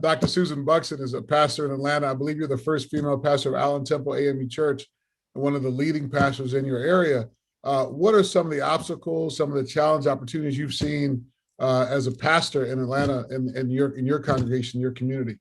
Dr. Susan Buxton is a pastor in Atlanta. I believe you're the first female pastor of Allen Temple AME Church, and one of the leading pastors in your area. What are some of the obstacles, some of the challenge opportunities you've seen as a pastor in Atlanta and in your congregation, your community?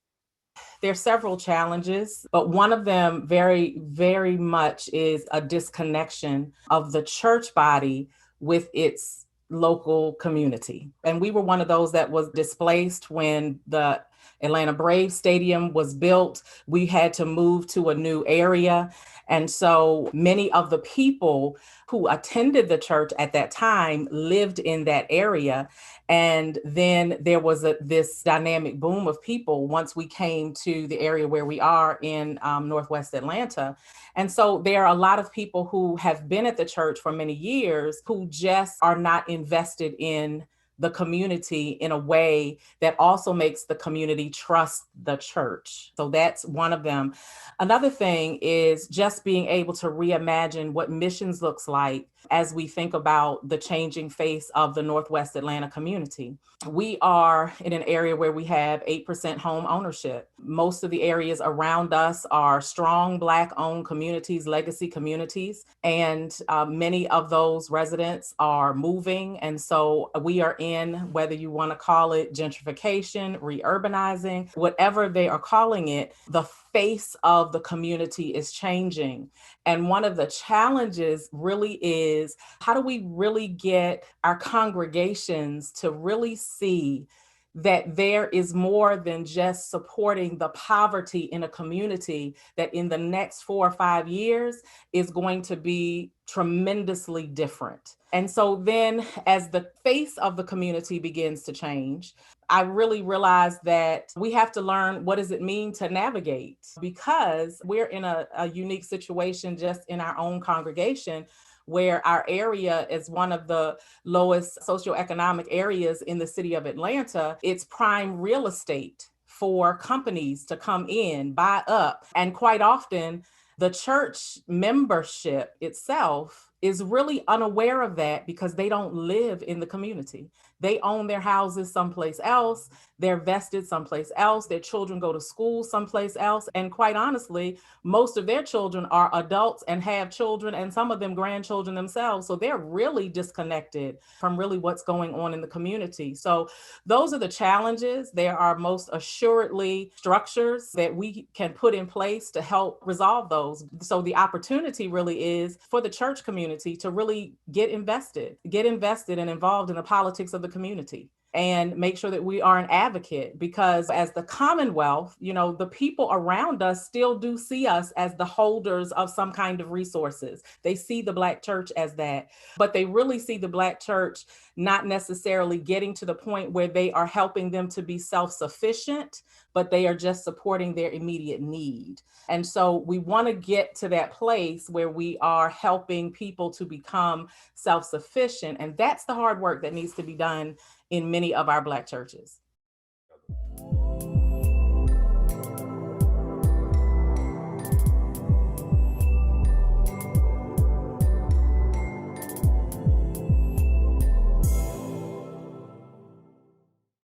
There are several challenges, but one of them very, very much is a disconnection of the church body with its local community. And we were one of those that was displaced when the Atlanta Braves Stadium was built. We had to move to a new area. And so many of the people who attended the church at that time lived in that area. And then there was this dynamic boom of people once we came to the area where we are in Northwest Atlanta. And so there are a lot of people who have been at the church for many years who just are not invested in the community in a way that also makes the community trust the church. So that's one of them. Another thing is just being able to reimagine what missions looks like as we think about the changing face of the Northwest Atlanta community. We are in an area where we have 8% home ownership. Most of the areas around us are strong Black-owned communities, legacy communities, and many of those residents are moving. And so we are in, whether you want to call it gentrification, reurbanizing, whatever they are calling it, the face of the community is changing. And one of the challenges really is, how do we really get our congregations to really see that there is more than just supporting the poverty in a community that in the next 4 or 5 years is going to be tremendously different. And so then as the face of the community begins to change, I really realized that we have to learn, what does it mean to navigate? Because we're in a unique situation just in our own congregation, where our area is one of the lowest socioeconomic areas in the city of Atlanta. It's prime real estate for companies to come in, buy up. And quite often, the church membership itself is really unaware of that because they don't live in the community. They own their houses someplace else. They're vested someplace else. Their children go to school someplace else. And quite honestly, most of their children are adults and have children, and some of them grandchildren themselves. So they're really disconnected from really what's going on in the community. So those are the challenges. There are most assuredly structures that we can put in place to help resolve those. So the opportunity really is for the church community to really get invested and involved in the politics of the community, and make sure that we are an advocate, because as the Commonwealth, the people around us still do see us as the holders of some kind of resources. They see the Black church as that, but they really see the Black church not necessarily getting to the point where they are helping them to be self-sufficient, but they are just supporting their immediate need. And so we want to get to that place where we are helping people to become self-sufficient. And that's the hard work that needs to be done in many of our Black churches.